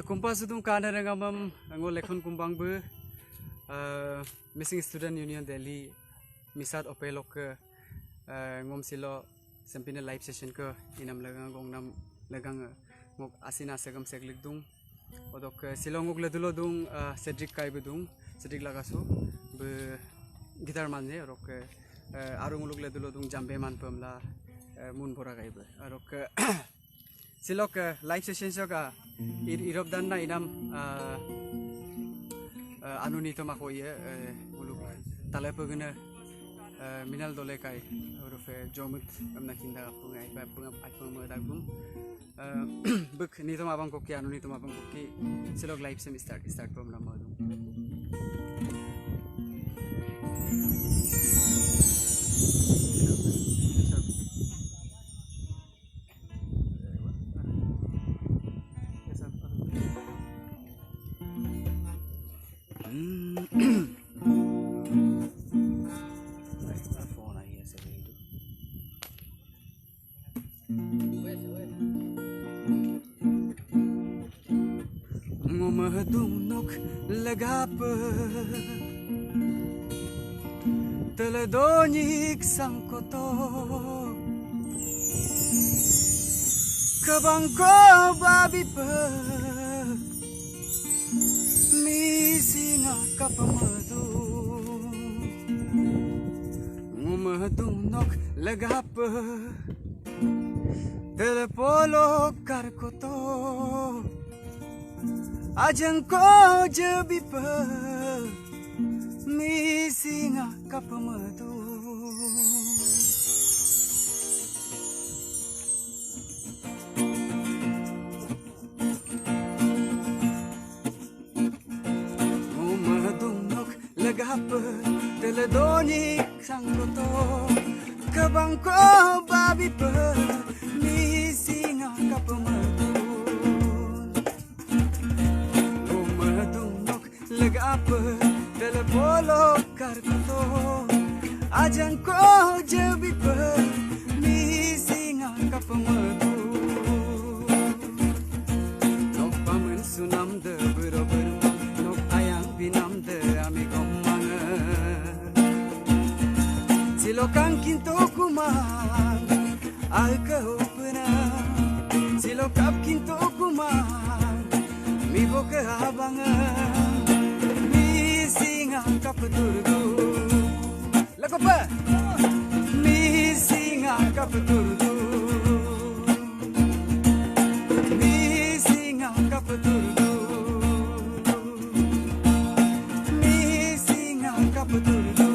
Kumpas itu karena rengamam anggo lekon kumbang be missing student union Delhi misat opelok ke ngom silo sempine live session ke inam lagang gong nam lagang ngok asina segam seglik dung odok silo ngok ledulo dung Cedric kai bedung Cedric lagaso be gitar manne orok arung uluk ledulo dung jambe man pemla mun bora kai be orok silok live session soka irop dan na inam anuni to mako ye uluk talai pegena minal dole kai urufe jomut amna kinda pungai ba punga apung modagum buk ni to mabang koki anuni to mabang koki silok live sem start program madu Ngomahadunok lagap teledonyik sangkoto kabangko babi pe misinga kapamadu ngomahadunok lagap telepolo karkoto ajeng ko jabi pa misinga kapamadu umadunok lagap teledonik sangkoto kabang ko babi pa misinga kapamadu apa telepolo karto ajang ko jabi pa misinga kapamadu nok pamen sunam de berober nok ayang binam de amigom manga silokan kinto kumang alka upna silokap kinto kumang mi boka abanga kapaturdu lagu apa misinga kapaturdu misinga kapaturdu misinga kapaturdu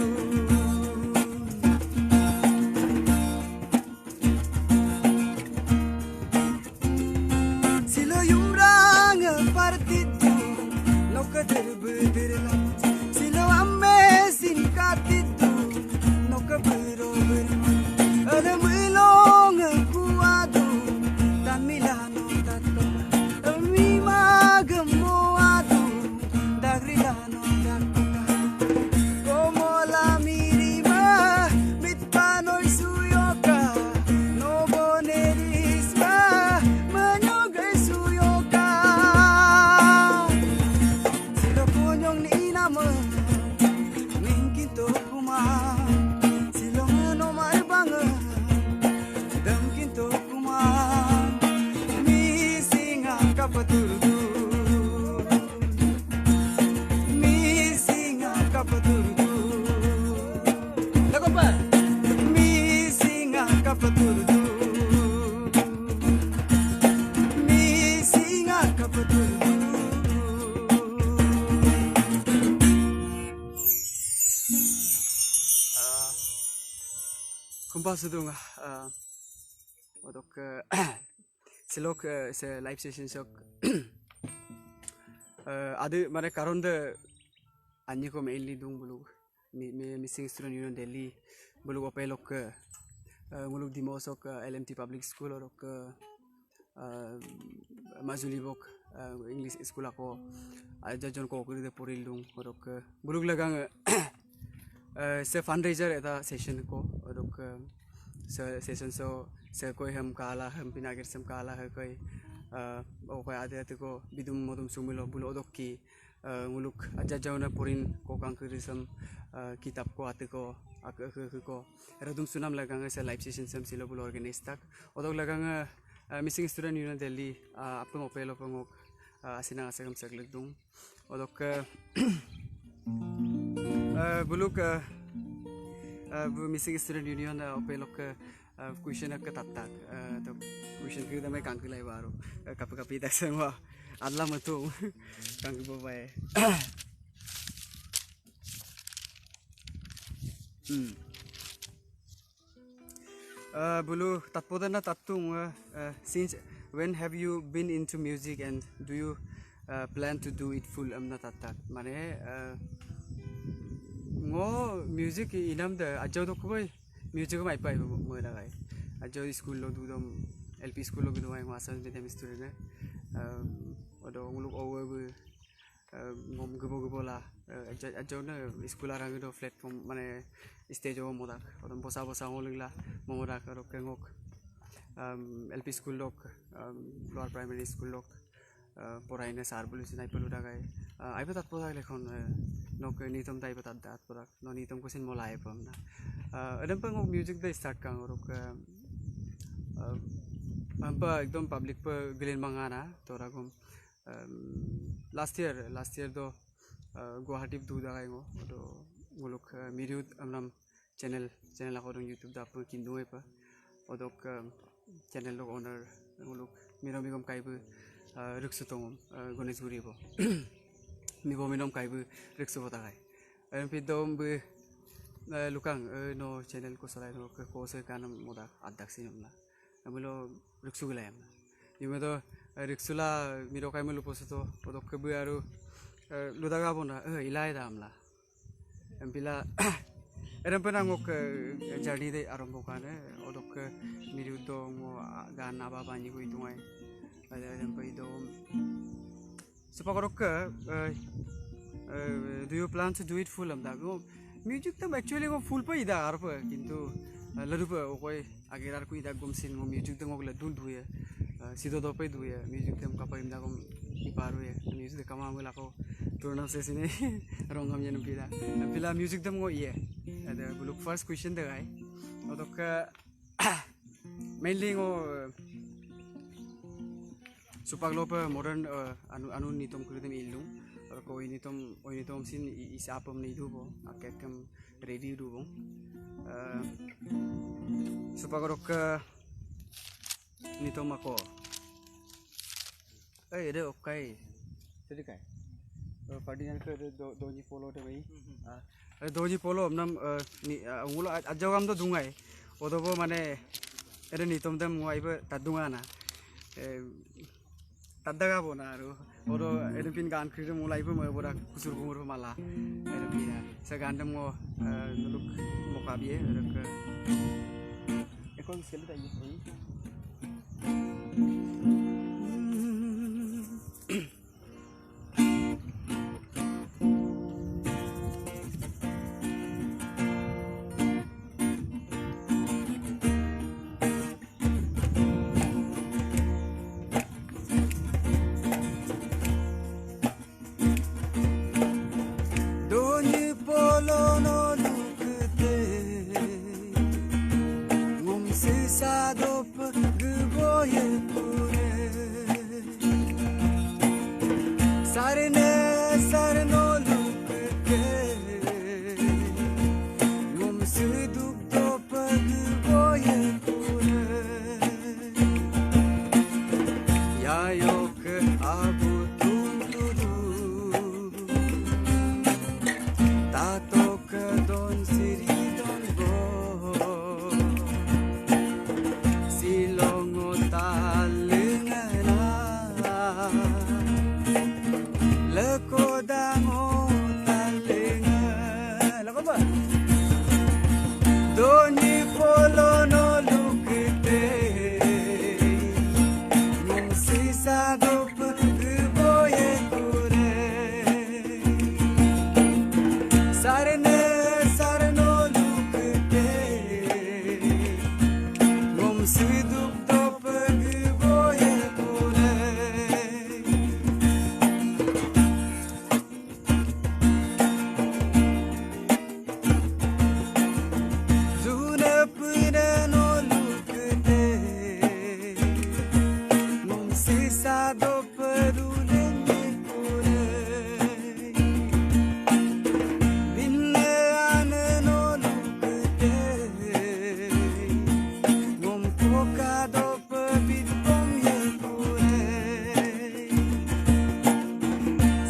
silo yumrang partidu no kader bederla kumpas itu untuk silok se live session sok ada mana karon de anjing ko mainly dung bulu missing student union Delhi bulu apa elok muluk di mosok LMT public school orok mazuli bok English school ako aja jon ko kuri de poril dung orok buluk lagang se fundraiser eta session ko orok se session so se koi हम काला हम बिना गिर सम काला है कोई oke ada tu ko bidum modum sumilo bulo dokki nguluk aja jauh na purin ko kangkurisam kitab ko ate ko ko radum sunam lagang se live session sam silo bulo organize tak odok lagang missing student union delhi apung opelo pangok asina asagam saglek dung odok buluk missing student union opelo ke question ke tatak to question ke damai kangkulai baru kapi tak semua adla matu kangku babai bulu tatpoda na tatung since when have you been into music and do you plan to do it full amna tatak mane ngo music inam da ajaw do ko music mai pai mo na gai ajaw school lo du dom lp school lo du ai wasan medium student odo nguluk over ngom gebo la ajaw na school arang do platform mane stage o modak odom bosa ngolingla momodak ro kengok lp school lok lower primary school lok poraine sarbulu sinai pelu dagai ai patat podak lekhon nok nitom tai patat dat podak no nitom kusin molai pam na adam pang music da start kang rok ampa ekdom public pa gilen mangana toragum last year do Guwahati du dagai ngo do nguluk mirut amnam channel ako dong YouTube da pa kindu pa odok channel lo owner nguluk miromigom kaibu ruksutong Goneshguri bo mibo minom kaibu ruksu dagai ampi dom bu lukang no channel ko salai no ko se kanam moda adak sinumla amulo ruksu gulayam yumedo ruksula miro kai mulu posto odok ke bu aru ludaga bona ilai damla empila eram pernah ngok journey de arombo kane odok miru do ngo gan aba bani ko itungai ada eram pai do supakorok do you plan to do it full am da go music tam actually go full pa ida arpa kintu ladu pa okoi agerar ku ida gom sin ngo music tam ngok ladul duye sido do pai duye music tam kapai im da gom iparu ye music kama mula ko turna se sini rongam yen pila music dam ngo ye ada buluk first question da gai odok mainly ngo supaglopa modern anu nitom kudem ilung or ko initom sin isapam ni dubo akekam ready dubo supagorok nitom ako ada okai jadi kai Ferdinand ke doji polo te bai doji polo nam ni ngulo ajawam do dungai odobo mane ere nitom dem ngoi ba tadunga na tadaga bona aru odo ere pin gan khire mulai ba mo bora kusur kumur mala ere pina sa gandam ngo nuluk mokabie ere ke ekon sel ta yi Sa do sisa do perulenge kure binne anano lukte ngom poka do pebit pom ye kure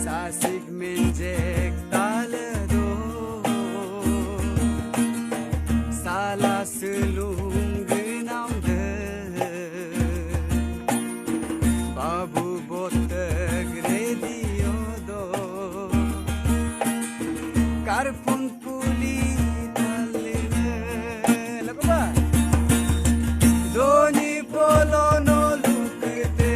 sasik menjek talado sala selung Karpun puli taline lagu ba doni polo no lukte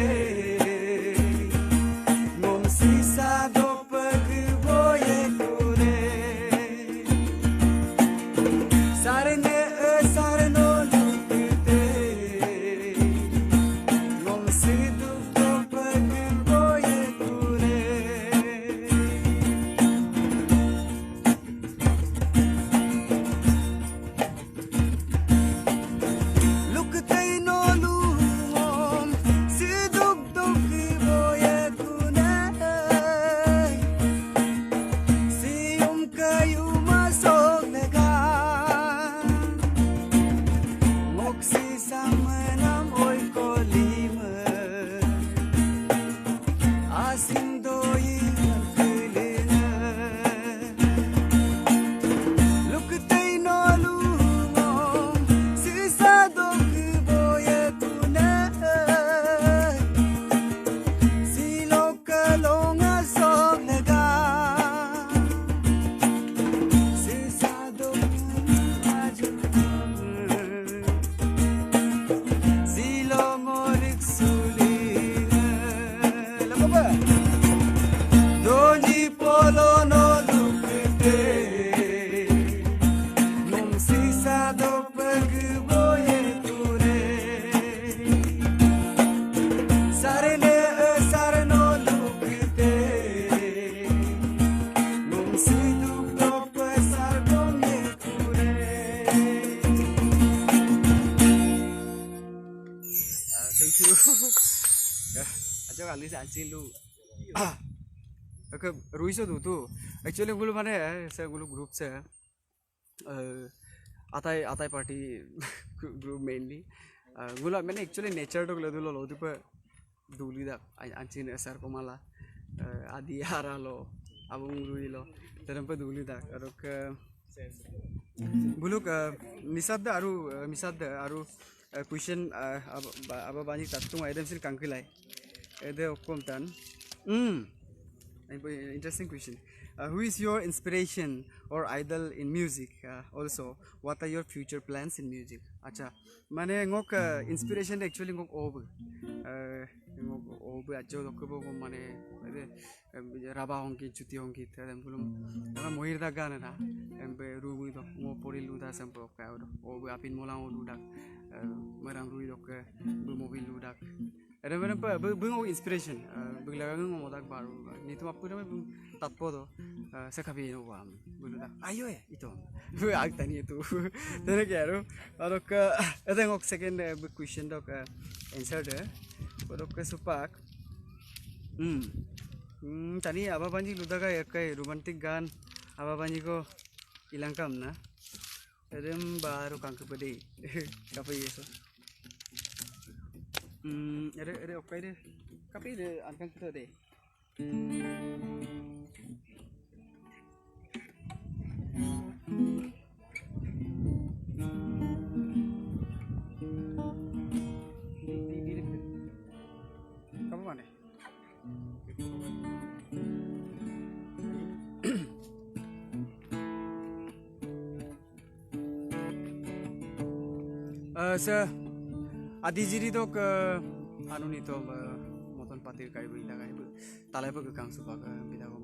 ngom sisa do pag boye kure sarne sarno lukte ngom sidu do pag boye kure Thank you. Aja kali saya cilu. Oke, Ruiso tu. Actually gulu mana saya gulu group saya. Atai party group mainly. Gulu mana actually nature tu gulu lo tu per duli dah. Ancin asar komala. Adi hara lo, abang rui lo. Terus per duli dah. Arok gulu misad aru question aba banyak tatung idem sil kangkilai ede okom tan interesting question. Who is your inspiration or idol in music? Also what are your future plans in music? Acha mane ngok inspiration actually ngok ajo lokbo mane ede raba hongki chuti hongki tadem bulum ama mohir da gana na embe rugu do ngo porilu da sampo ka obu apin molang oludak marang rui dok bu mobil ludak ada mana pa bu inspiration bu lagang ngodak baru ni tu apa nama tatpo do sekapi no wam bu ludak ayo itu bu ag tani itu tene kero adok ada ngok second question dok answer de dok supak tani apa banji ludaga ekai romantic gan apa banji ko ilangkam na Adem baru kangku pede, kafe yeso. Ada okai deh, kafe deh angkang kita deh. Kamu mana? Sir, adi jiri dok anu ni to moton patir kai bu ida kai bu talai bu kang supa ka bida ko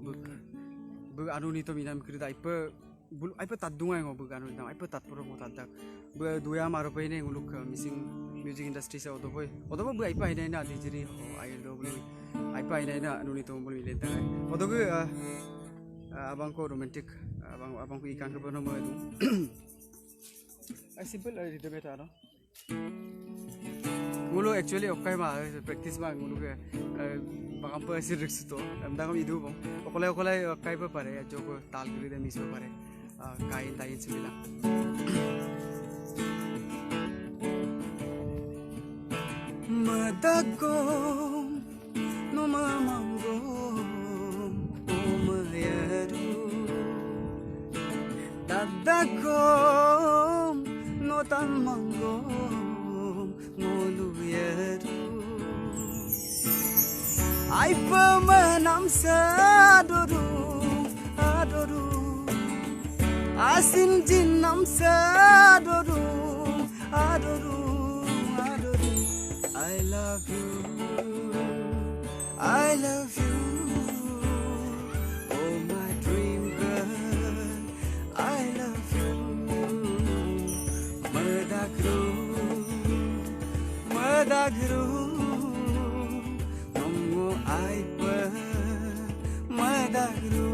bu anu ni to minam kiri dai pe bul ai pe tadunga ngo bu anu ni ai pe tatpuro mo tadak bu duya maro pe ne nguluk missing music industry sa odo bu ai pa ina na adi jiri ai do bu ai pa ina na anu ni to bu le dai odo ku abang ko romantic abang ko ikan ko no mo edu ai simple ai dito beta no ngulu actually okai ma practice ma ngulu ke bakam pa sir risk to amda kam idu bong okolai okai pa pare joko tal giri de miso pare kai tai chila madago no mamango o mayaru dadago no tan mango moluyaru ai pamanam sadoru adoru asin jinnam sadoru adoru adoru I love you oh my dream girl I love you madagru mammo aipa madagru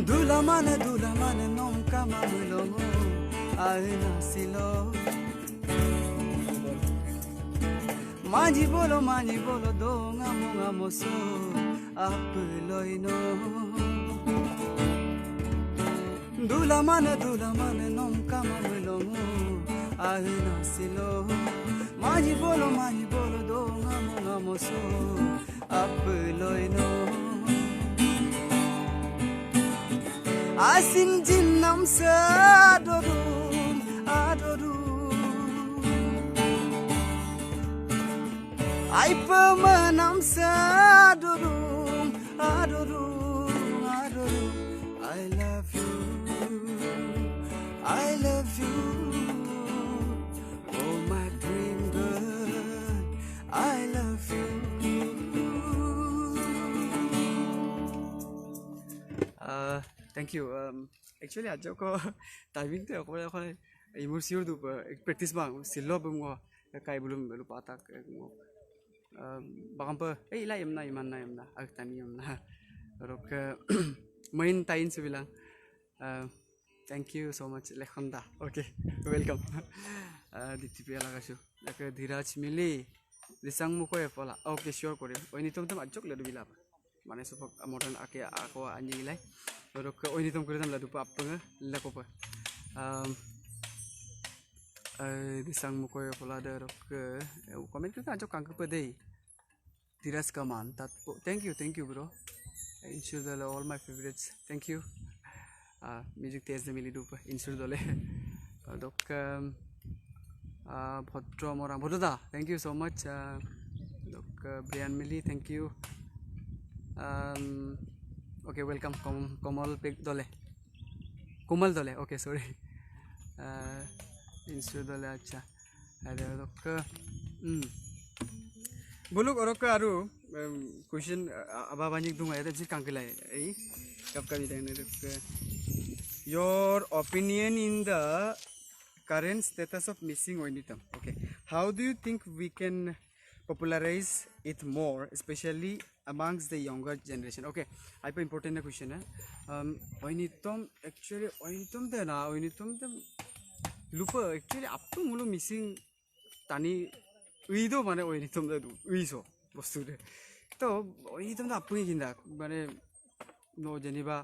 dula mane nom kama mulongo aina silo manji bolo do ngamo so apeloino dula mane nom kama mulongo aina silo manji bolo do ngamo so apeloino asin jinnam sadoru adoru ai pamanam sadoru adoru I love you oh my dream girl I love you thank you actually ajo ko timing te ko immersive du practice bang silo bum ko kai bulum lu patak ngo bakam pa la yamna ak tani yamna rok main tain sibilang thank you so much lekhonda okay welcome ditipia lagasu lak dhiraj mili lisang mu ko epola okay sure kore oini tom ajok ledu bilap mane supak modern ake ako anjing lai rok oini tom kore tam ladu pa apanga lakopa disang mo ko pala der comment kita ajok kangke pedei tiras kaman tat thank you bro insure dole all my favorites thank you music test de mili dupa insure dole dok bhodro mora bhoda thank you so much dok brian mili thank you okay welcome komal pek dole komal dole okay sorry insure dole acha ada dok bolok orok aru question aba banyak dunga eta ji kangkelai ei kap kabi dene your opinion in the current status of missing oinitam okay how do you think we can popularize it more especially amongst the younger generation okay hyper important question oinitam actually oinitam de lupa actually appu mulu missing tani uido mane oinitam de uiso bostu de to oinitam da appu kinda mane no jeniba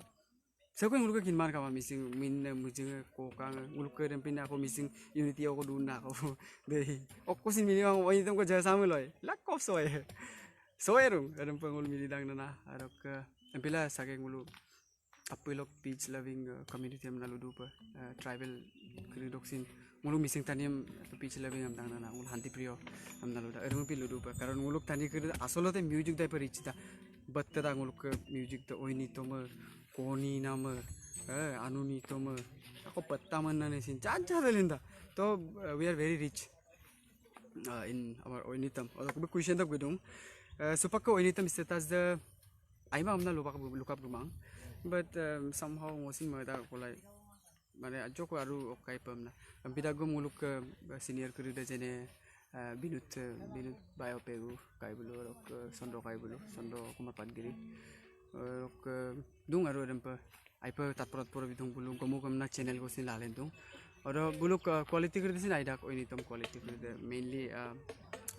seko mulu kin man kama missing min mujing ko kang mulu ke rempin ako missing unity ako duna ko de okko sin mini mang oinitam ko jasa muloi lak of soe soerung rempang mulu mili dang na arok empila sake mulu apilok beach loving community am nalu dupa tribal kridoksin mulu missing taniam beach loving am dang na mulu hanti priyo am nalu da ermu pilu dupa karon mulu tani krid asolote music dai parichita batta da mulu music da oinitam koni nama anuni toma ako patta manna ne sin chacha dalinda so we are very rich in our oinitam or question da gudum supaka oinitam status the aima amna look up gumang but somehow mosin mada kolai mane ajoko aru okai pamna bidago muluk senior kurida jene binut bayo pegu kai bulu rok sondro kumar padgiri rok dung aro rempa aipa tatporat poro bidung bulu gomu komna channel ko sin lalen tung oro bulu quality kurde sin aidak oini tom quality kurde mainly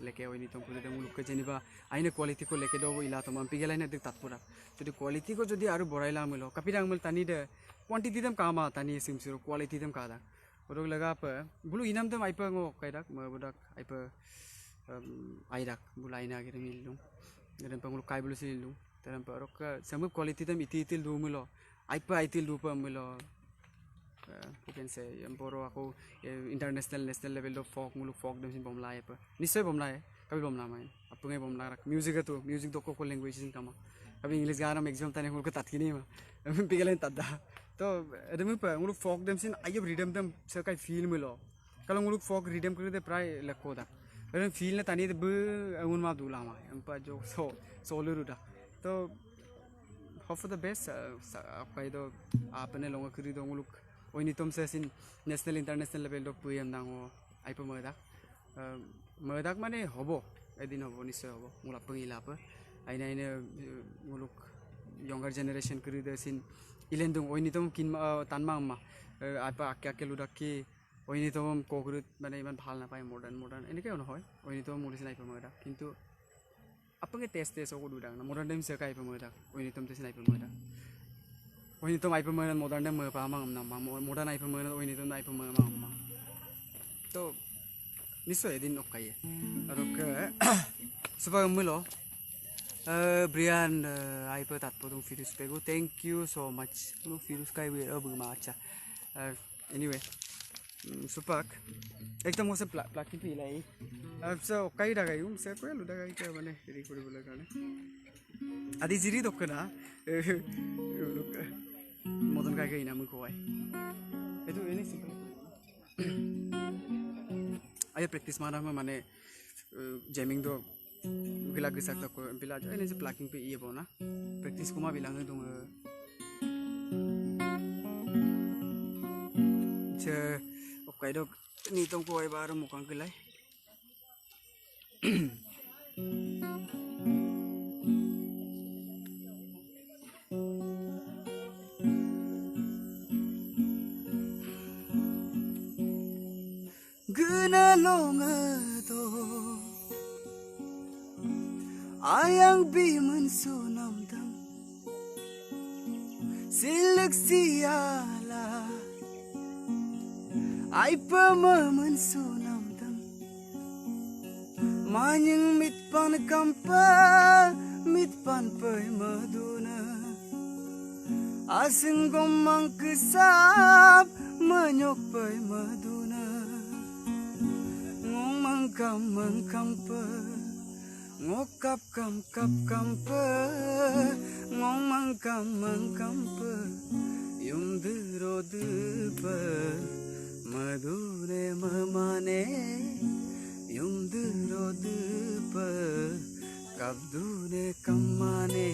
leke oini tom kurde muluk ke jeniba aine quality ko leke do ila tom pigela ine dik tatpura jodi quality ko jodi aru boraila mulo kapirang mul tani de quantity dem kama tani simsiro quality dem kada orok laga pa bulu inam dem aipa ngo kaidak ma budak aipa aidak bulu aina gere milung gere pangulu kai bulu silung teram pa orok samu quality dem itil du mulo aipa itil du pa mulo you can say emporo ako international national level of folk muluk folk dem sin bomla aipa nisoy bomla hai kabi bomla mai apunge bomla rak music to music do ko language sin kama kabi english gaana maximum tane ko tatkini ma pigelen tadda तो rummy पर मुलुक फोक दम सिन आयब redeem दम सरकाई feel मिलो कल मुलुक फोक redeem करते प्राय लखो दा रमी फील ने तानी ब उन मा दूला मा एम्पा जो सोलो रुदा तो होप फॉर द बेस्ट आपका तो आपने लोग करी दो मुलुक ओइनी तुम से सिन नेशनल इंटरनेशनल लेवल दो पुयम दांगो आइप मदाक माने होबो एदिन होबो निश्चय होबो मुला पंगिला पर आइने मुलुक यंगर जनरेशन करी दे सिन ilendung oini tom kin tanma amma apa akya ludaki oini tom kokrut mane iman bhal na pai modern enike ono hoy oini tom mulisin ai pamada kintu apange test ogo dudang na modern dem se kai pamada oini tom tesin ai pamada oini tom ai pamada modern dem pa mang na modern ai pamada oini tom ai pamada amma to niso edin okai arok suba mulo Brian aipa tatpodung virus pego thank you so much lu virus kai we abu macha anyway supak ekta mose plaki pi lai so kai daga yum se ko lu daga ke mane ri kori bola kane adi jiri dokkana modon kai ke inam ko ai etu eni simple ayo practice mara mane jamming do gila gisak tak ko bila jo ini se plucking pe iye bona practice kuma bilang dong je okai dok ni tong ko ai bar mukang gelai guna longa to ayang biman sunam dam silak siala ay pamaman sunam dam manyang mitpan kampa mitpan pay maduna asing gomang kesap manyok pay maduna ngong mangkam pa ngokap kam pa ngong mangkam pa yum duro pa madure mamane yum duro pa kabdune kamane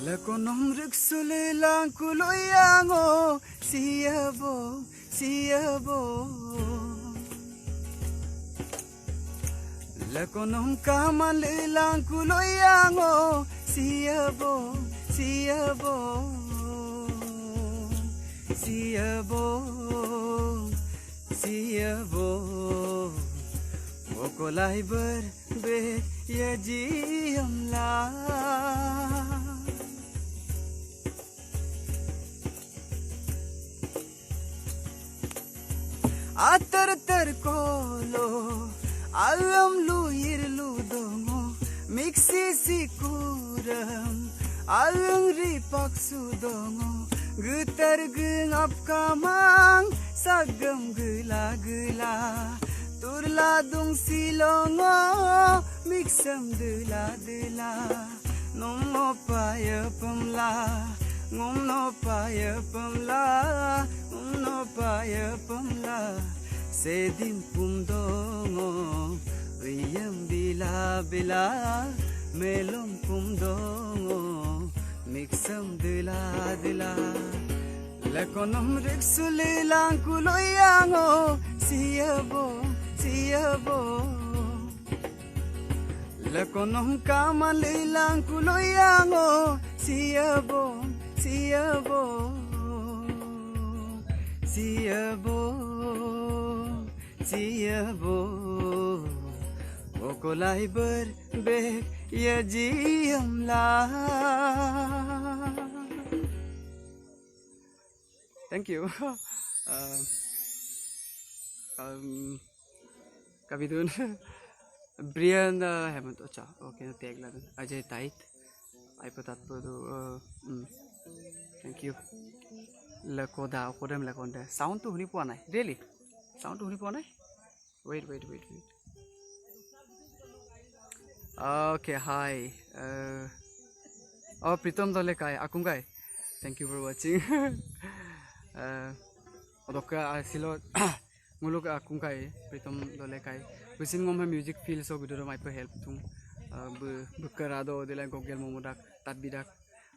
lakonom riksule langkuloyango siyabo lakonom kaman lilang kuloyango siyabo mokolai ber be yaji amla atar kolo alam lu irlu dongo mixi sikuram alang ripak sudongo gutar gengap kamang sagam gela turla dung silongo mixam dela nomo paya pamla ngomno paya pamla sedin pumdongo riyam bila melom pumdongo mixam dila lakonom riksule langkuloyango Lekonong kamalilang kuloyango siyabo okolai berbek ya jiamlah. Thank you. Kabidun Brian Hemant acha okay tag lagan Ajay Tait ai patat bodo thank you lakoda kodam lakonda sound to huni puanai really sound to huni puanai wait okay hi oh Pritam dole kai akungai thank you for watching odoka silo muluk akungai Pritam dole kai Bisin ngom music feel so good my per help tum bukarado de la gogel momodak tat bidak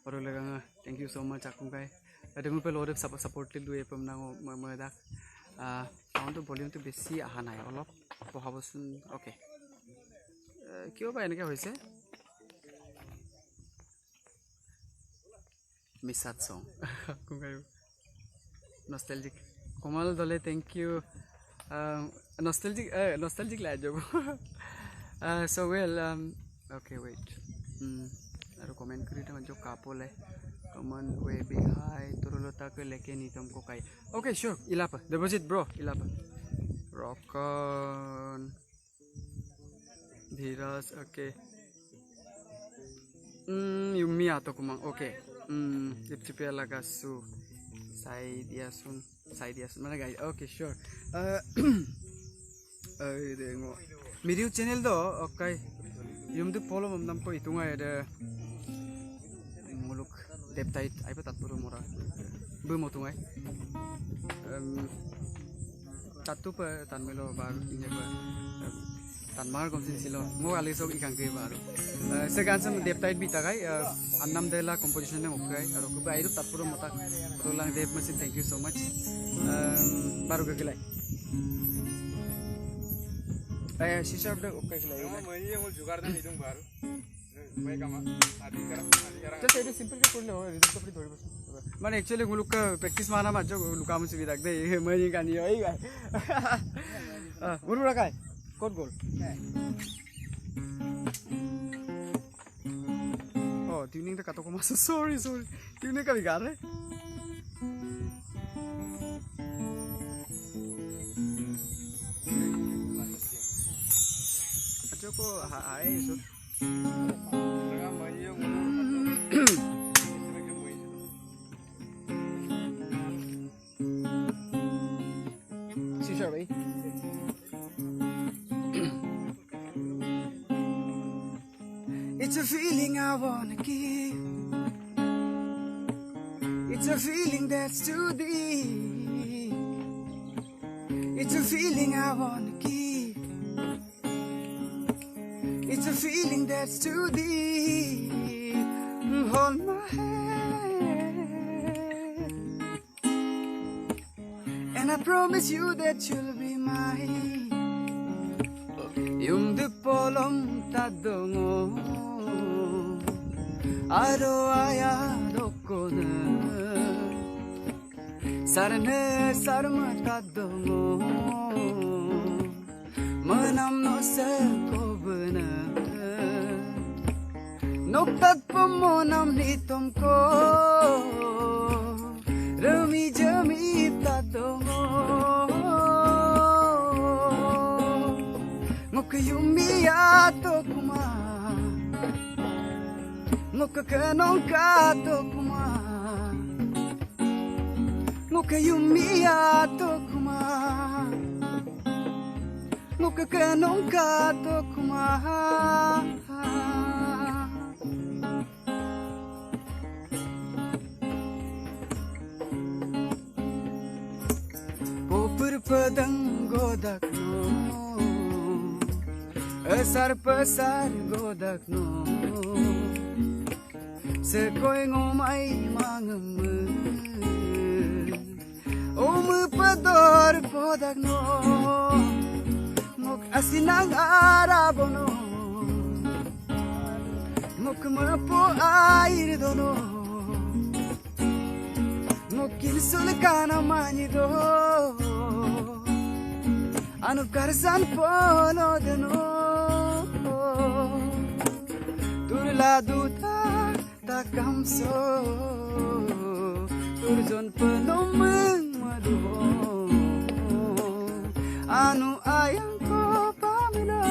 oro laga thank you so much akung kai ademu pe lode support lu e pam na modak sound to volume to besi aha nai olop pohabosun okay kyo ba enke hoise misat song akung kai nostalgic komal dole thank you nostalgic la jogo so well okay wait aro comment kri ta jo kapole comment we be hi turulota ke leke ni tumko kai okay sure ilapa deposit bro ilapa rockon dhiras okay yumi ato kumang okay tipchipia lagasu sai dia sun mana guys okay sure dengo video channel do okay yum de follow mam nampo itunga ede muluk deptait ai patat puru mora bu motungai tatu pa tanmelo bar inya pa tanmar komsin silo mo ali so ikang ke bar second sam deptait bitagai annam dela composition ne okai aro ku ai ru tatpuru mota rolang dev masin thank you so much baru ke kelai shisha update okay kelai mai ye mul jugar dan hidung baru mai kama adi kara just it is simple ke purle ho result to thodi bas man actually muluk ka practice mana ma jo luka mu sibi dak de mai ni kani oi gai guru rakai code goal oh tuning ta kato ko mas sorry tuning ka bigar hai को हाय सो शीशा भाई It's a feeling I wanna give. It's a feeling that's too deep. It's a feeling I wanna give. It's a feeling that's too deep. Hold my hand, and I promise you that you'll be mine. Yung de polom tadongo, aro aya dokona, sarne sarma tadongo, manam no se kobna. Noktat pamonam ni tumko Rami jami tadongo Ngok yumi ato kuma Ngok kanong kato kuma Ngok yumi ato kuma Ngok kanong kato kuma Padang godakno asar pasar godakno sekoy ngomay mangem om pador bodagno ngok asinang arabono ngok mapo air dono ngok kilsul kana manido anu karsan polo dono turla duta takamso turjon penomeng madu anu ayang ko pamila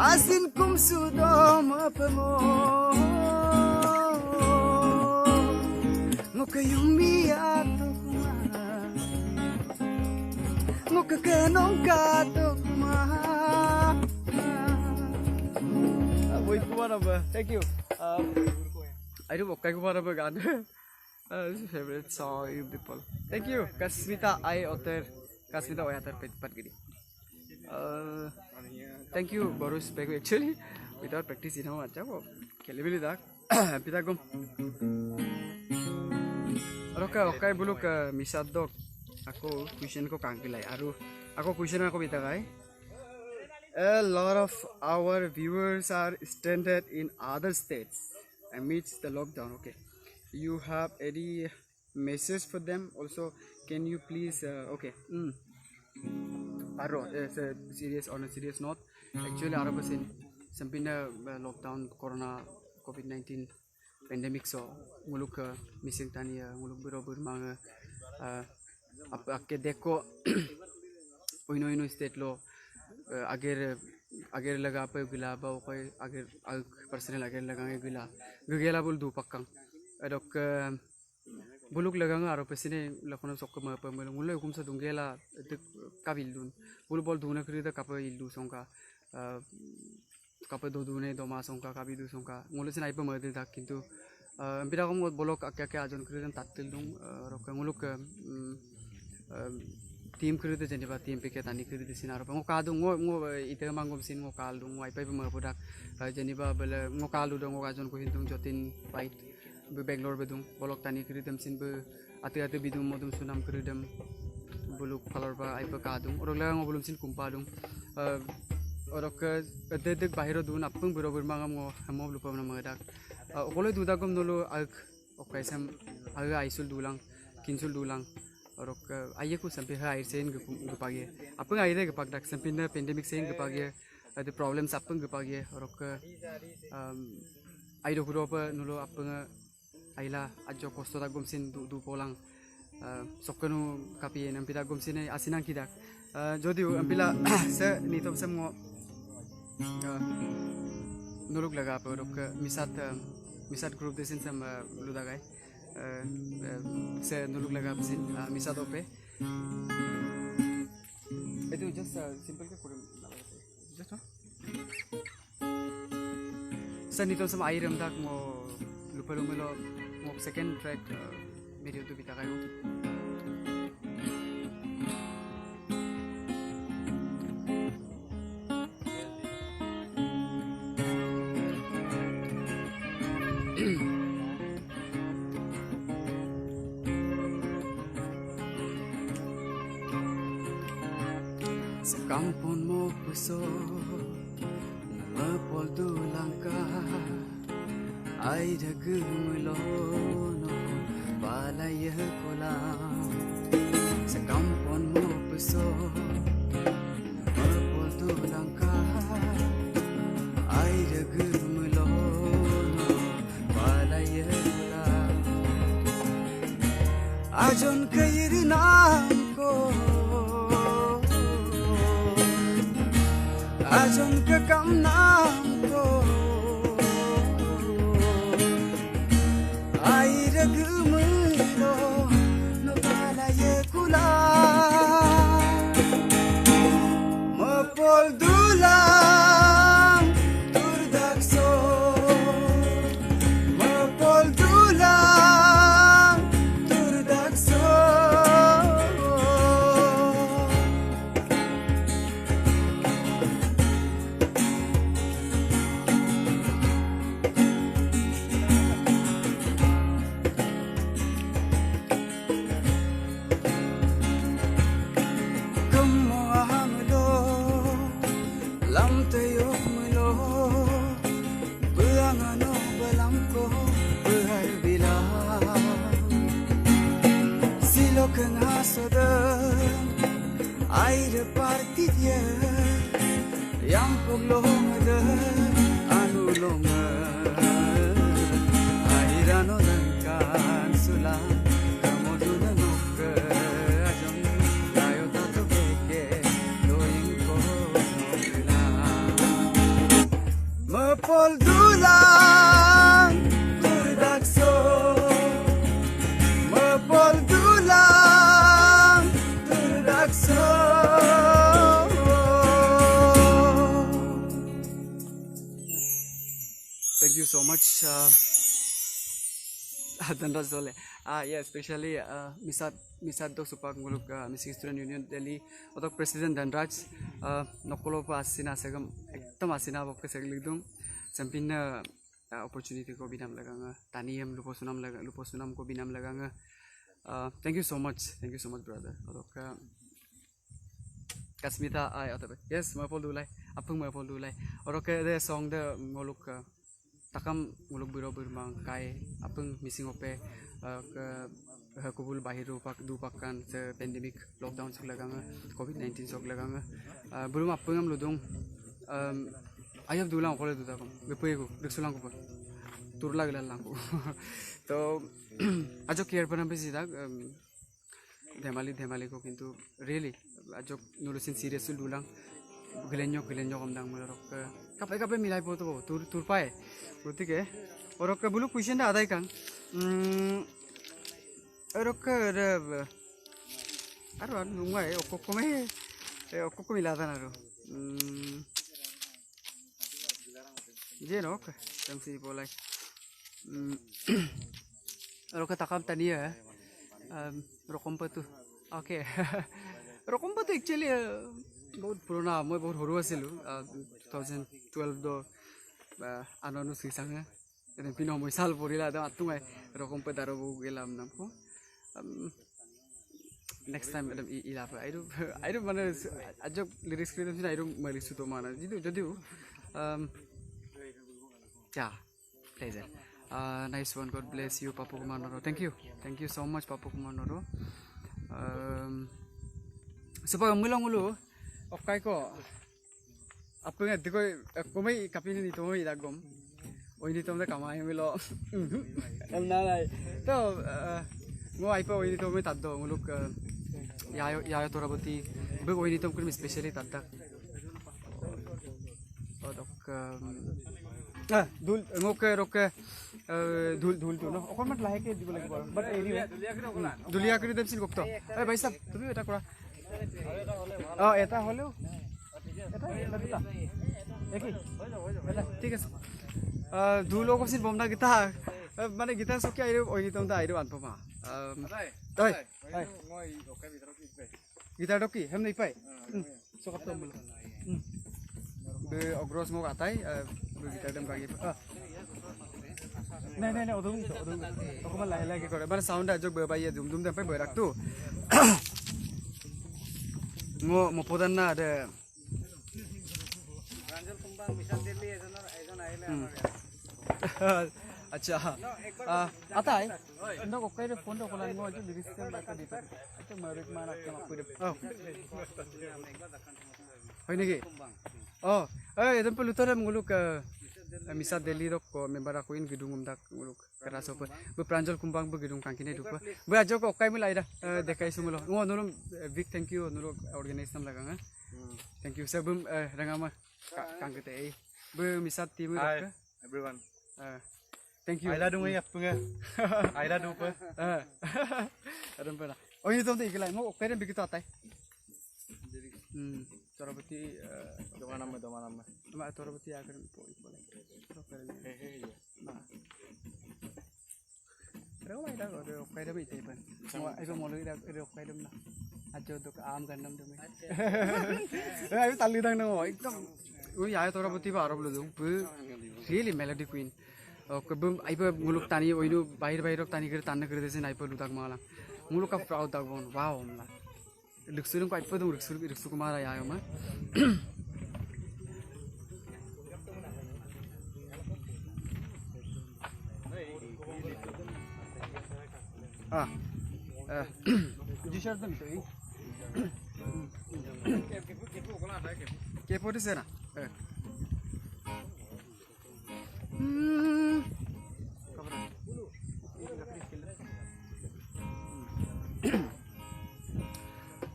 asin kum sudom apamo ngokayumi ato kuma ngokakanon kato kuma aboy kumara ba thank you I do okay kumara ba gan favorite song you people thank you Kasmita I author Kasmita I author patgiri thank you Boris Bego actually without practice you know acha wo kelibili dak pita gum roka okay buluk misad dok ako question ko kangkilai aru ako question ako bitagai a lot of our viewers are stranded in other states amidst the lockdown okay you have any message for them also can you please okay aro it's a serious on a serious note actually arabasin sampina lockdown corona covid-19 pandemic so muluk missing tania muluk berobur manga akke deko oino state lo ager laga pa gila ba koy ager personal ager laga gila gugela bul du pakkang adok buluk laga aro pesine lakono sokko ma pa mulung hukum sa dungela kabil dun bul bol duna krida kapa ildu songka kapa do dune do ma songka kabi du songka ngulu sinai pa made dak kintu ambira ko bolok akya ajon krida tatil dung rok nguluk team krida jeniba team peke tani krida sinar pa ngo kadu ngo ite mangom sin ngo kaldu ngo ai pa ma product jeniba bele ngo kaldu do ngo ajon ko hintung jotin fight Bangalore bedung bolok tani kridam sin be ate bidung modum sunam kridam buluk color ba ai pa kadung orok la ngo bulum sin kumpa dung orok de bahiro dun apung berobur mangam ngo hamo lupa na madak okole duda gum nolo ak okaisam aga aisul dulang kinsul dulang orok aye ku sampai ha air sen gupage apung aire gepak dak sampin pandemic sen gupage the problems apung gupage orok ai do kuropa nolo apung aila ajo kosto da gumsin du polang sokkanu kapi nampida gumsine asinang kidak jodiu ampila se nitom sem ngo nuluk laga pa rok misat group desin sam ludagai se nuluk laga sin misat ope itu just simple ke kurim just se nitom sam airam dak mo lupa melo mo second track video tu kita kayo sa kampon mo puso mapol tulangka ay dagumulono palaya ko lang sa kampon mo puso mapol tulangka ay dagumulono palaya ko lang ajon kairinam ko ajon kakamnam ko gumulo no palaya kula mapol dulang turdakso mapol dulang turdakso dulang turdakso mapol dulang turdakso. Thank you so much. Dhanraj Dole. Yeah, especially Misat Dok Supak Muluk Missing Student Union Delhi. Otok President Dhanraj Nokolo pa asina segam ekdom asina bapke segligdum sampin opportunity ko binam laganga taniyam luposunam ko binam laganga. Thank you so much brother. Otok Kasmita I otok yes mapol dulai apung mapol dulai. Otok the song the muluk takam muluk biro birmang kai apung missing ope kubul bahiru pak du pakan se pandemic lockdown sok laganga covid-19 sok laganga belum apung am ludung ayam dulang kole du takam bepe ko reksulang ko turla gelan lang ko to ajo care panam besi dak dhemali ko kintu really ajo nulusin serious dulang gelenyo kamdang mulorok kape milai po to tur pae gotike orok bulu question da adai kang orok aro nungai okko milada naro je nok tamsi bolai orok takam tania rokom patu okay rokom patu actually बहुत पुराना मैं बहुत हरुआ सिलु 2012 दो आननु सिसांगे एने पिनो मैं साल परिला the आतुंगाय रकम पे दारो बु गेलाम नामको नेक्स्ट टाइम एदम इला पे आई डू माने अजो लिरिक्स क्रिएटिव आई डू मलिसु तो माना जदिउ या pleasure nice one God bless you Papu Kumar नरो thank you so much Papu Kumar नरो सुपर मुलंगुलु okai ko apung adiko komai kapini ni tomo idagom oini tomda kamai milo amna lai to ngo aipa oini tomo taddo muluk yayo toraboti be oini tom kun especially tadda odok dul ngoke roke dul no okon mat lahe ke dibo lagi bor but anyway dulia kri debsin gokto ei bhai sahab tumi eta kora এটা হলেও এটা ঠিক আছে দুলো কসিন বমনা গিতা মানে গিতা সকি আইরো ওই তমদা আইরো আনপমা তাই মই ওকে ভিতর কি পাই গিতা ডকি হেম নাই পাই সকাপ তম বল বে অগ্রস মগ আতাই বে গিতা দম গাগি নাই ওদম অকমান লাহে লাহে করে মানে সাউন্ড আজক বে বাইয়ে দুম দম পাই বইরাক তো mo podan na ada Pranjal Kumbang Misat Delhi ejon aile acha ata hai ndo ko kai phone to kolan ngo jo system ba ka dita acha marik man akma pure hoy niki edon pe lutar nguluk Misat Delhi rok member aku in gidung umdak nguluk keraso pe be Pranjal Kumbang be gidung kangkine dupa be ajo ko kai mila ida dekai sumulo ngo nulum big thank you nulu organize nam laganga thank you sabum rangama kangkete ei be Misat team rok everyone thank you aida dungai apunga aida dupa adam pera oi tom te ikilai ngo kai re bigito atai Torabati domana ma Torabati akan po ipolai Rau mai da rồi quay đó bị thế bên, ai có món lưới da rồi quay đâm na, ajo dok am kan nam đâm ấy, ai tali đang nang oi, एकदम, वो यार Torabati ba Arab लोग, really melody queen, कब आई पे मुलुक तानी वही no बाहर तानी करे तान्ना करे जैसे नाई पे लुताक माला, मुलुक का proud तक बोन, वाव हमला, रिक्सुलों को आई पे तो रिक्सु को मारा यार हम T-shirt dami to kepo di sana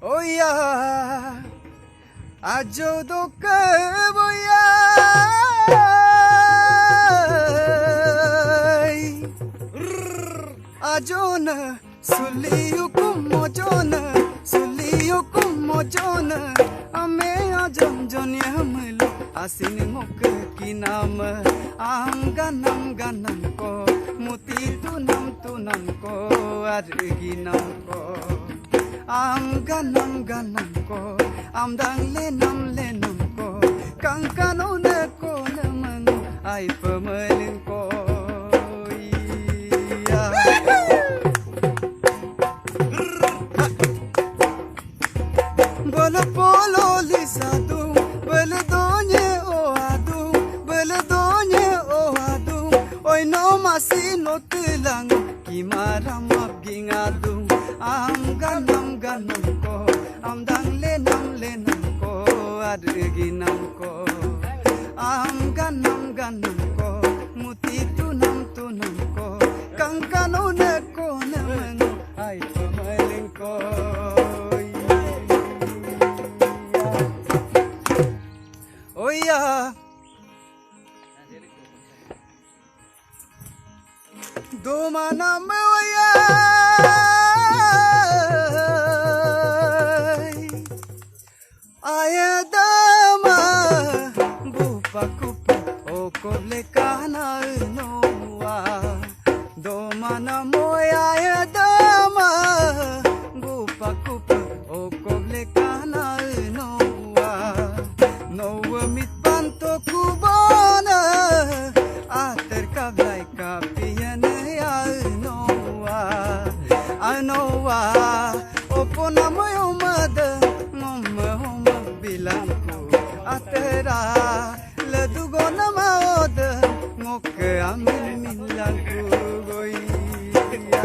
oh ya ajo do ke boya jona suliyukum mojona suliyukum mojona ame ajam jonya melo asin ngok kinam am ganam ko muti tunam ko arginam ko am ganam ko am dang lenam ko kangkano na ko namang ay pamalin ko bala polo lisadu bala donye o adu oi no masi no tilang kimaram abgingadu am ganam ko am dang lenam ko adginam ko am ganam ko muti tunam ko kangkano na ko naman ay pamaling ko oh yeah do manam oh yeah ayadama bupakupa o koble kana noa do manam oh ayadama bupakupa o koble kana noa noa mit panto kubana ater kablai kapiana ya noa anoa opona moyo mada ngom bilangku atera ledugo namaod ngok amin milangku goia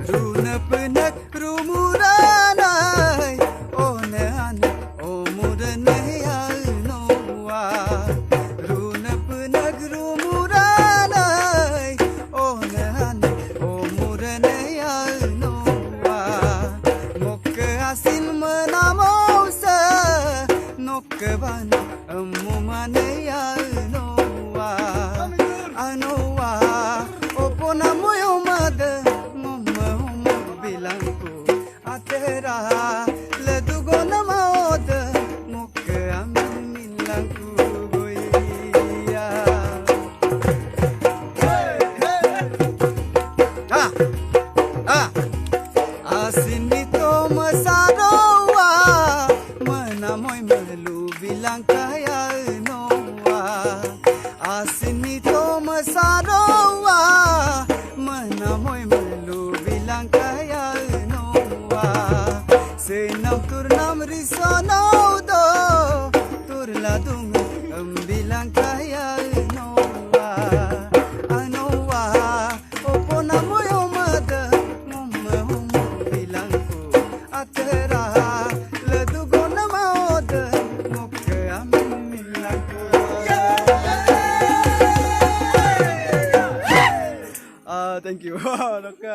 runa penak rumuranai onean omurane ya noa runa penak rumuranai onean omurane ya noa ngok asin menamausa nokban amumane ya noa anoa opona moyo mada ngom bilangku atera ledugo namaod ngok amin milangku goia asinito masarowa manamoy malu bilang kaya noa asinito masarowa manamoy malu bilang kaya noa senam turnam risonaudo turladung bilang kaya noa anoa opona moyo mada ngom bilangku atera ledugo namaod ngok amin milangku thank you Nokka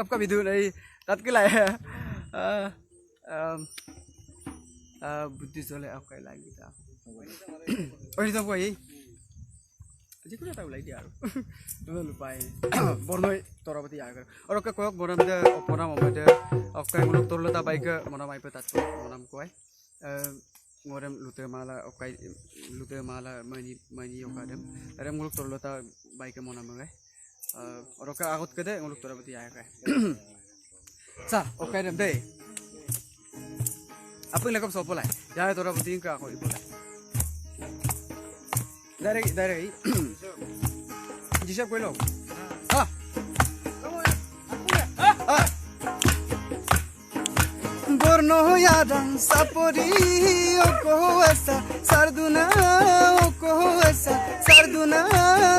kap idu nai tat kelai buddhi sole akai lagi ta oh ini tahu ai aji kuna tahu lagi aru tuh lupa ini bornoi torabati agar orang ke koyok bonam de opona momade okai nguluk torlota baik monam ai petat monam koi ngorem lute mala mani okadem rem nguluk torlota baik monam ngai orang ke agut kede nguluk torabati agar sa okai dem deh apa yang lekap sopolai jangan torabati ka aku ipolai dari jisap kue lo borno yadang sapori oko esa sarduna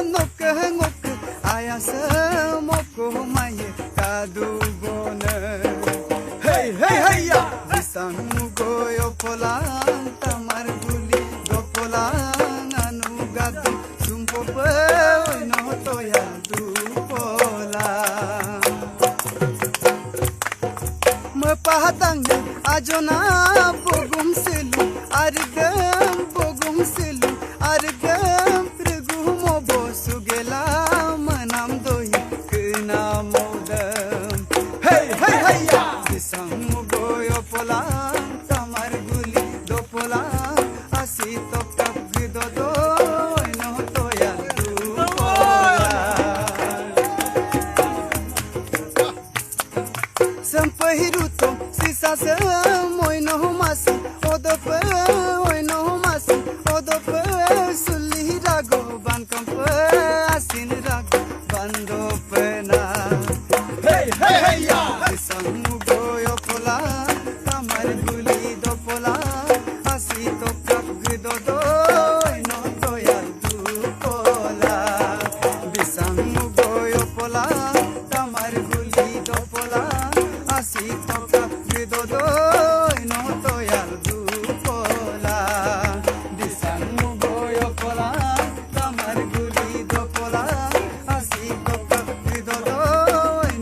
nok ayas moko maye kadugona hey ya bisan goyo polang tamar guli do polang anu gadu sumpo no toya du polang mepahadang ajona bogum silu aridam bogum silu du pola disang mo boyo pola tamar guli do pola asi ko do do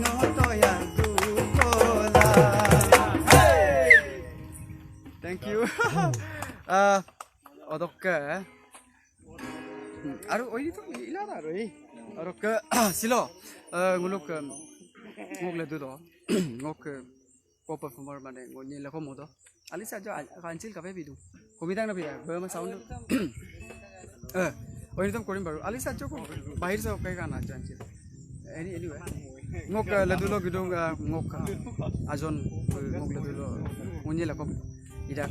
no toya du pola thank you odokke aru oi to ila da roi odokke silo nguluk ngok le du do ngok ko performer mane ngoni la ko modo alisa jo kancil ka be bidu komidang na bida ba ma sound oi tom korim baru alisa jo ko bahir sa kai kana kancil anyway ngok la du lo gidung ngok ajon ngok la du lo ngoni la ko ida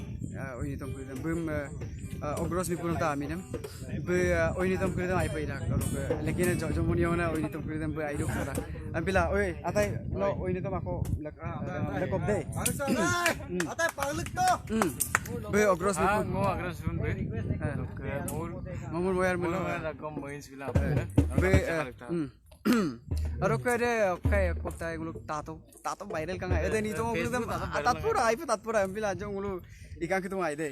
oi tom ko bum ogros mi puram ta aminem be oi tom ko ai pa ida lekin jo moni ona oi tom ko be ai do kara ambila oi atai lo oi tom ako lekop de atai paglik to be ogros mi pun mo ogros pun be mamur moyar melo la kom moins bila be Arok kere okay kota ngulu tato viral kang ai de ni to ngulu tatpura ai tatpura ambila jo ngulu ikan kitu ai de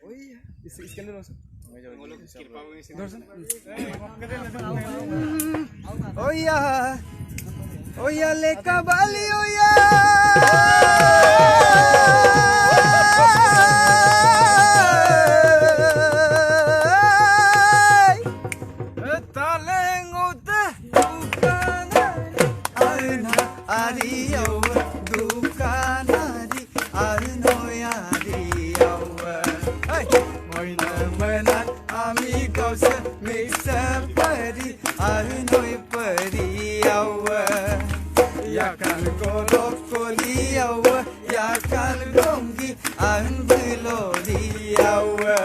oi इसके लिए रोस oya le cabali oya talengote dukana arna ariyo dukanari arno yariyo Menan amigos misa pari arnoi pari awa ya kan golok koliawa ya kan gongi anbulori awa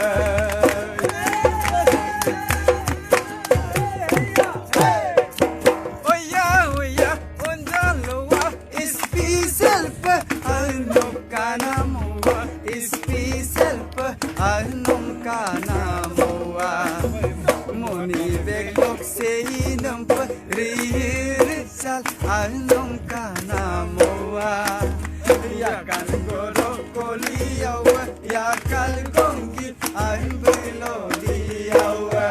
oya oya ondalowa special pa arno kanamowa special pa arno kanamowa moni beglok seinam pa riritsal arnom kanamowa yakan goro koliawa yakal gongi anbelodiawa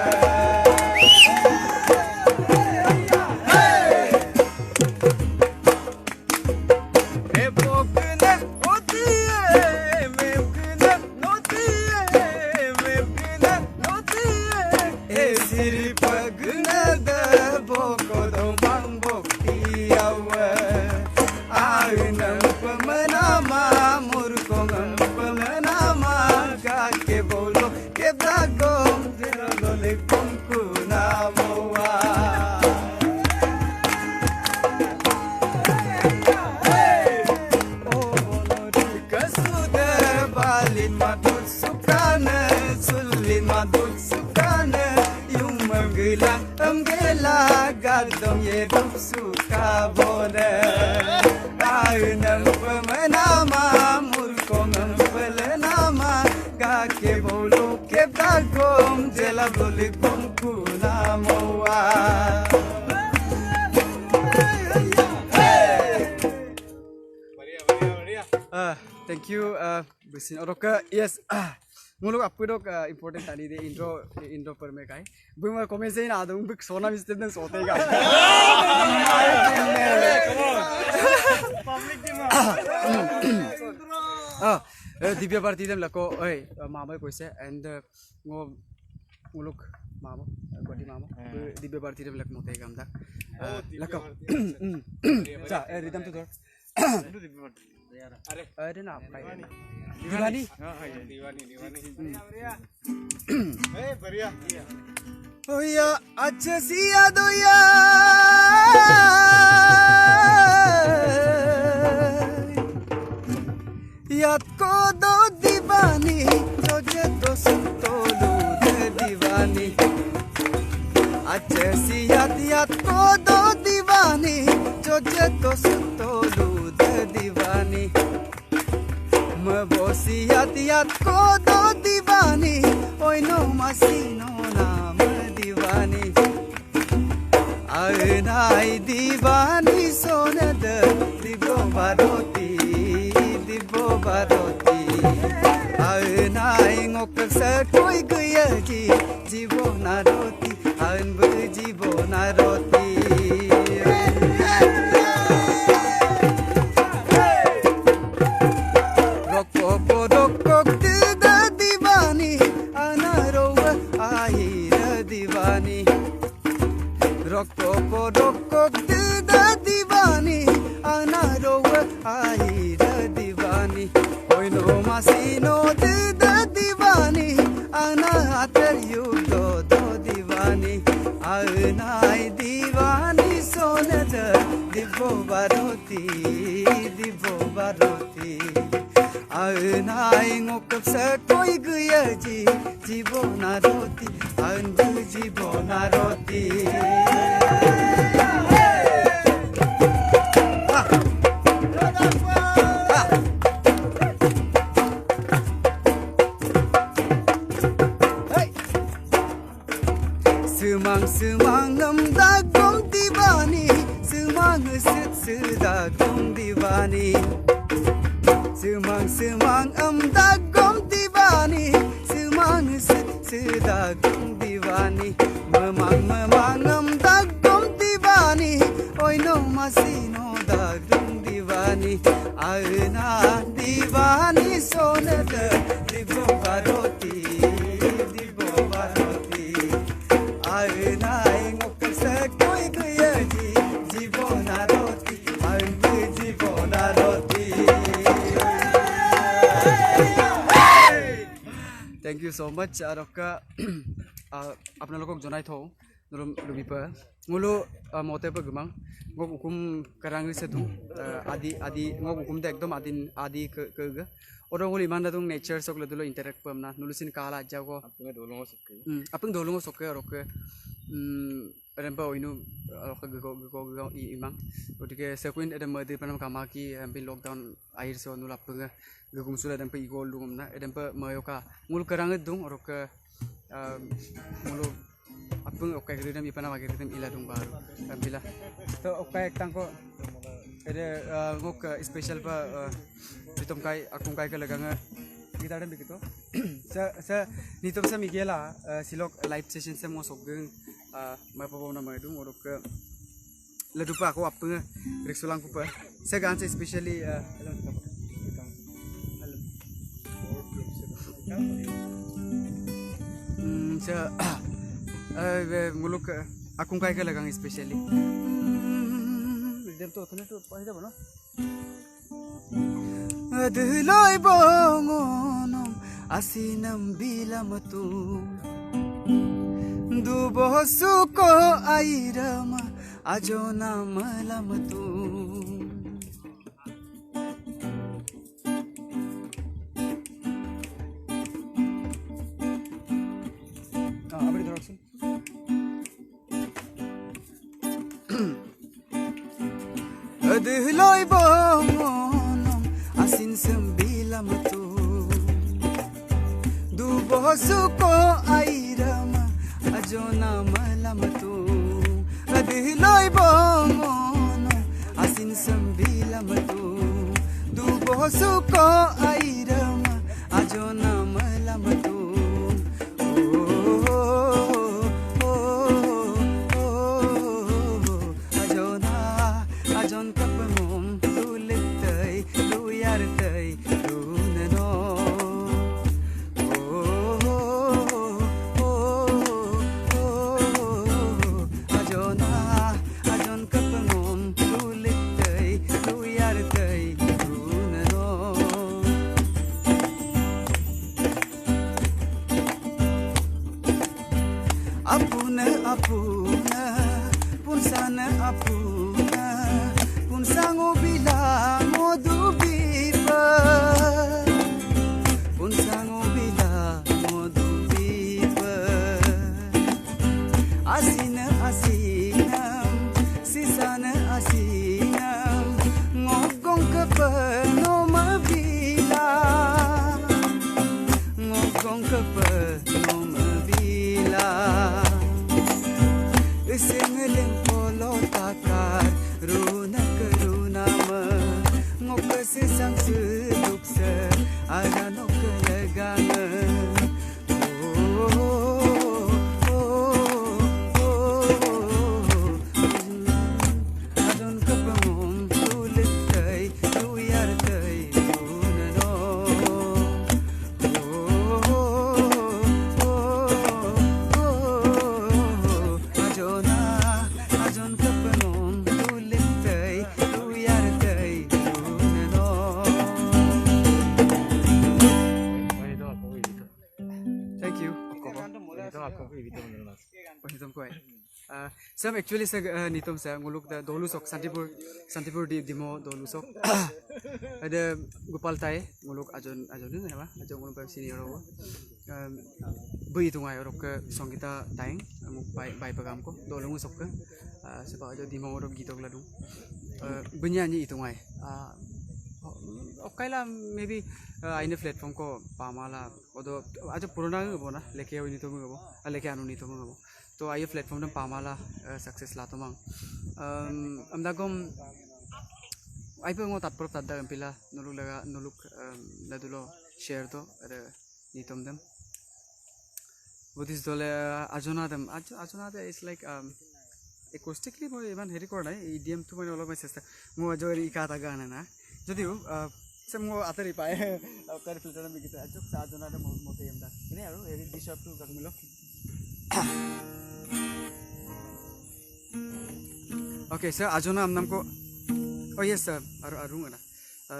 Gadom ye dum suka bone ainam pamanama murkomam pelenama ga ke bolo ke dagom jela boli komku namowa बढ़िया thank you bisin oroka yes muluk apudok important tadi de intro per me kai buma komese na adung bik sona misted den sote ga public dima divya bharti dem lako oi mama koise and ngo muluk mama godi mama divya bharti dem lak mote gam dak lako cha rhythm to dor अरे ना दीवानी बढ़िया ओया अच्छा सिया दोया याद को दो दीवानी तुझे तो सुतोलू दीवानी अच्छा सिया याद को दो दीवानी तुझे तो सुतोलू दीवानी मबोसियत याद को दो दीवानी ओय नो मसीनो नाम दीवानी आनाई दीवानी सोने द दिबो बारोती दिबो baroti Aunai ngok sa koi gaya ji jibo naroti Aun bu jibo naroti Rokko rokok da divani Anarowa ahira divani Rokko rokok da divani Anarowa ahira divani Oi no masino da divani Ana atar yugo do divani Aunai divani sonada dibo baroti Aunai ngokap sa koi gaya ji jibo naroti Aun bu jibo naroti Semang dagom divani Semang dagom divani Semang dagom divani Semang dagom divani Memang dagom divani Oi no masino dagom divani Auna divani sonada dibo baroti Aunai ngokap sa koi gaya ji jibo naroti Aun bu jibo naroti Thank you so much Aroka apna lokok jonai tho nulum lubipa ngulu mote pa gumang ngok ukum karang setu adi ngok ukum ta ekdom adi ke ga orang nguli mana tung nature sok le dulu interact pamna nulusin kala jago apeng dolongo sokke roke rempa oinu roke go imang otike sekuin ada madi panam kamaki ambil lockdown akhir so nul apeng gugum sula dan pe igol dungum na edempa mayoka ngul karang dung roke ngulu apeng okai gredam ipana wage gredam ila dung baru ambila to okai tangko ada ngok special pa Nitom kai akung kai kalaganga kita dan begitu. Sa nitom sa Miguela silok live session sa mo sogeng mapapaw na mga dum orok ladu pa ako apeng reksulang ko pa. Sa gansa especially sa muluk akung kai kalagang especially. Dem to to pahida ba no? Adulai bongonom asinam bilamatu Dubo suko airama ajona malamatu abri introduction Adulai bongonom asin sembilam tu Dubo suko airama ajona malam tu Adilai bongono asin sembilam tu Dubo suko airama ajona malam tu Ajon kapamom lulitai luyartai lunano ajon kapamom lulitai luyartai lunano apuna punsana apuna Punsango bilang mo dubipa Punsango bilang mo dubipa Asina asinam Sisana asinam Ngogong ka pa no mabila Ngogong ka pa no mabila Isingaling polo takar Runa karuna Hitom ko Sam actually sa nitom sa nguluk da dolusok Santipur di demo dolusok ada Gopal Tai nguluk ajon ni apa ajon nguluk senior ro bui tungai ro ke songita taing nguk bai pagam ko dolungu sok ke sebab ajo demo ro gitok ladu benyanyi itungai okay lah maybe ini platform ko pamala odo ajo purana ngabo na leke ini to ngabo leke anu ni to ngabo तो आइए platform में पामाला success लातो मांग अमदागम आई पे वो तात्पर S पिला नुलुक लदुलो share तो अरे नीतम दम बुद्धिस दोले आजना दे इट्स लाइक acoustically वो इवन हेरी कोड है EDM तो मैंने अलग में चेस्टा वो जो इका तागा ना जदियो सब वो आते रिपाए आते फिल्टर में कितना अच्छा आजना दे मोटे यमदा ini aru eri bishop tu kakmilo Okay, sir, ajona amnam ko. Oh yes, sir. Arung ana.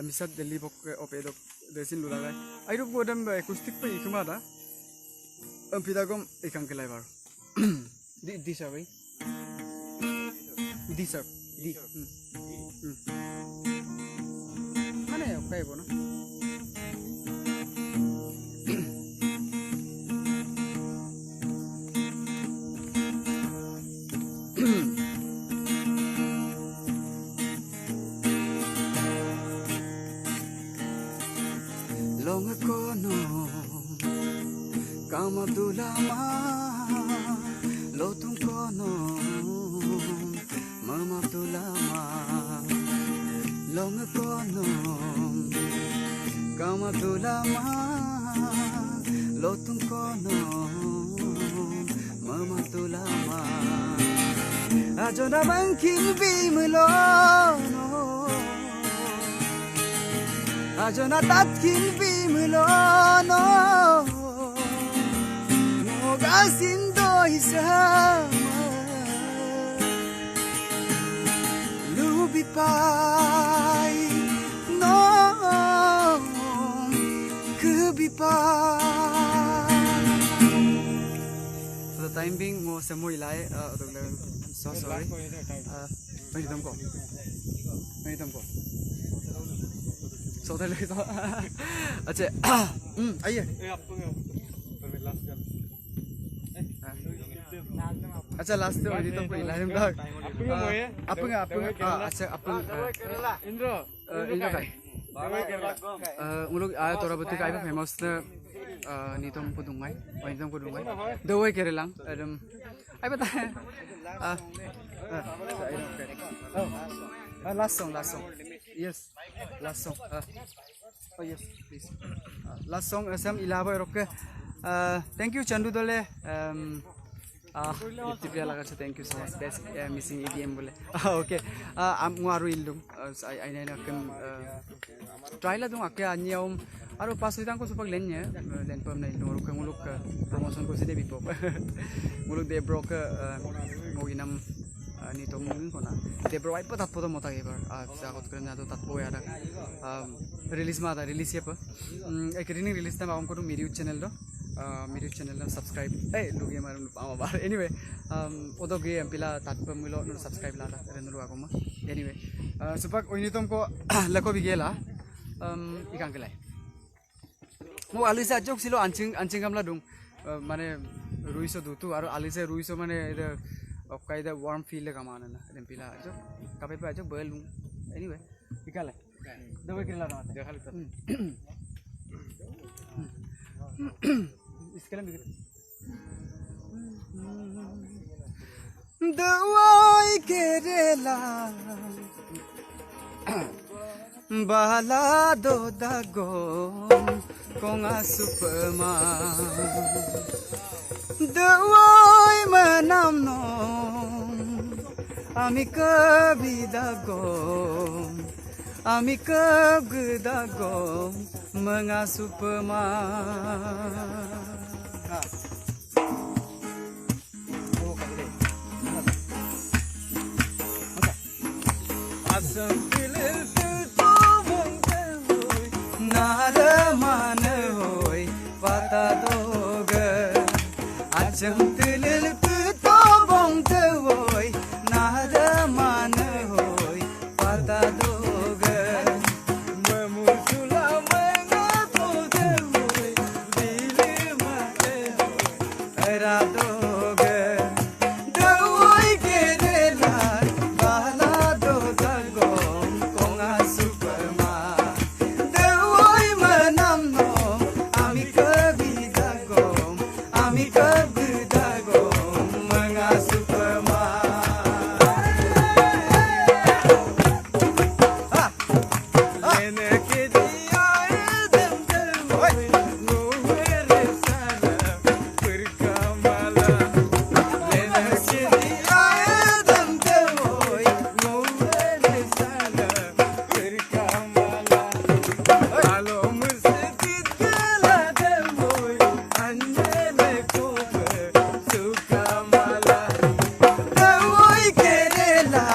Misat Delhi bok opedok desin lulagai. Airo bodam acoustic pe ikumada. Pidagom ikang kelai bar. Di sir, right? Di sir. Di. Mana ya okay bona? Long ago no Kama dulama Lotung kono Mama dulama Long ago no Kama dulama Lotung kono Mama dulama Ajona bangking bimlono Ajona tatkin bimlono Mogasindo isama Lubipai no Kubipai For the time being mo samo ilai I'm so sorry Manitam ko So tell you अच्छा आइए अच्छा last तो ये तो कोई line तक अपना अच्छा अपना इंद्र का उन लोग आया तोरा बत्ती का फेमस नीतम को दूंगा दवाई केरला एकदम आई बता last song yes last song oh yes please last song sam ilaba roke thank you Chandu dole tipya laga thank you so much best missing EDM bole okay am aru ildum I na kem try la dung akya anyom aru pas litang ko supak len pam na ildum roke nguluk promotion ko side bipop nguluk de broke ngoginam ni to mungkin kona te bro ai patat poto mota gebar sa kot karna to tat boya da release ma da release ye pa ek release ta am ko to meri channel na subscribe logi mar ama bar anyway odo ge ampila tat pa mulo no subscribe la da renulu agoma anyway supak oini tom ko lako bigela ikang kelai mo alisa jok silo anching gamla dung mane ruiso dutu aru alisa ruiso mane okay the warm feel ka mana na rempila ajo kape pe ajo belum anyway ikala dawe kirla na dekha lita iskala bigre dawai kerela bala do dago konga supama dawai manam no ami kabhi dago manga supama asam pilil tu mongkoi nara man hoi pata doga Jemtilil puto bong tewoi nada mana hoi pada doga memusula mengapo tewoi dile mate era doga dewoi kerela bala do dagom konga superma dewoi manam no ami kabi dagom ami kabi dagom manga superma lene ke dia edem dewoi no mere sala perkamala lene ke dia edem dewoi no mere sala perkamala alo musjid kala dewoi anjele kobe sukamala dewoi kerela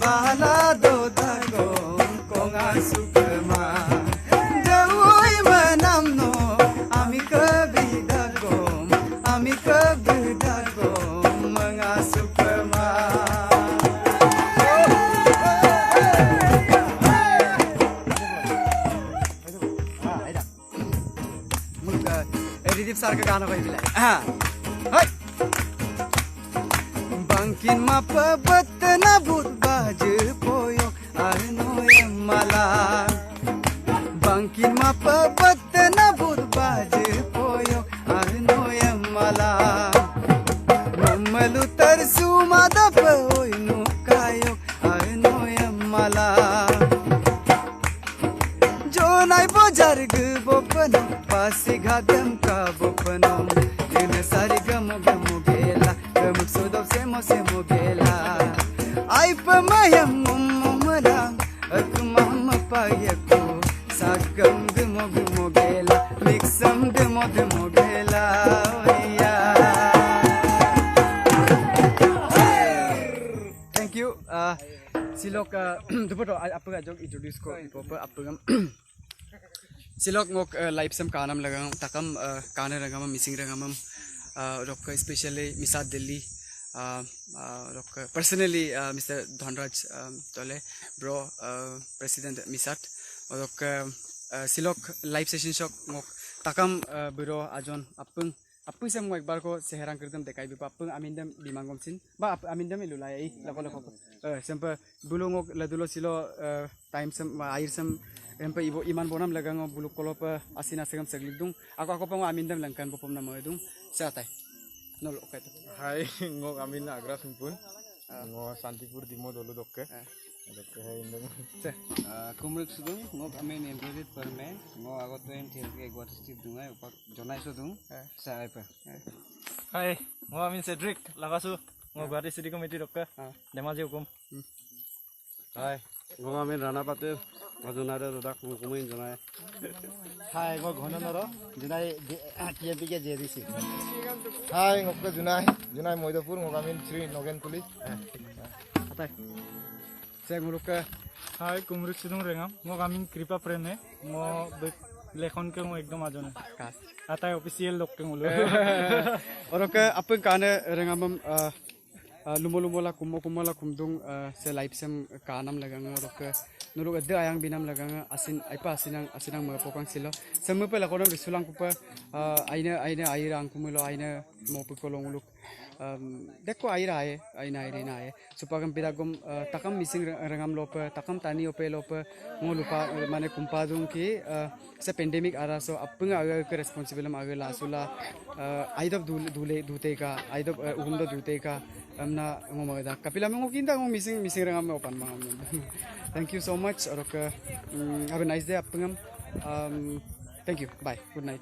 bala do dagom konga sukma dewoi manam no ami kabi dagom manga sukma मुझे रिदीप sir का गाना कोई भी लाए हाँ हाय bangkin mapa betena but baju poyo arno yamala bangkin mapa betena but baju poyo arno yamala mamalu tarsuma da poy no kayo arno yamala jonai bojar gu bopano pasi gadam ka bopano ina sari gam gela gamuk sodop semo gela ai pamayam mumala akmam payaku sagam gmo gela mixam gmo gela oya thank you silok dupoto apga jog introduce ko ipopa apgam silok ngok live sam kanam lagang takam kana rangam missing rangam rock especially misat delhi rock personally Mr. Dhanraj tole bro president misat rock silok live session shok ngok takam biro ajon apung sem ngok ekbar ko seherang kerdam dekai bi apung amindam bimangom sin ba amindam ilulai ei lako sempa bulu ngok ladulo silo time sem air sem empa ibo iman bonam lagang bulu kolop asina segam seglidung ako pang amindam langkan bopom na moedung satai nol okay to hai ngok amin agra singpun ngo santipur dimo dolu dokke dokke hai indeng se kumruk sudung ngok amin employed permen ngo agot pen thilke gwat stip dungai upak jonai sudung sa aipa hai ngo amin Cedric lagasu ngo Guwahati city committee dokke demaji hukum hai ngo amin rana patel majunare rodak kumin jonai hai ngo ghononoro junai TMP ke JDC hai ngok ke junai moidapur ngo amin Sri Nogen Kuli atai se nguluk hai kumruk sudung rengam ngo amin Kripa Preme ngo lekhon ke ngo ekdom ajone kas atai official dokke ngulu orok apung kana rangam lumola kumola kumdung se live sem kanam lagang orok nuruk ada ayang binam lagang asin aipa asinang mapokang silo semupa lakonam risulang kupa aina airang kumulo aina mopukolong uluk deko aina aye supagam piragom takam missing rangam lopa takam tani ope lopa ngolupa mane kumpadung ki se pandemic ara so apunga aga ke responsible aga lasula aidop dute ka aidop umdo dute ka amna ngomada kapila mengokinda ngom missing rangam opan mangam thank you so much orok have a nice day apungam thank you bye good night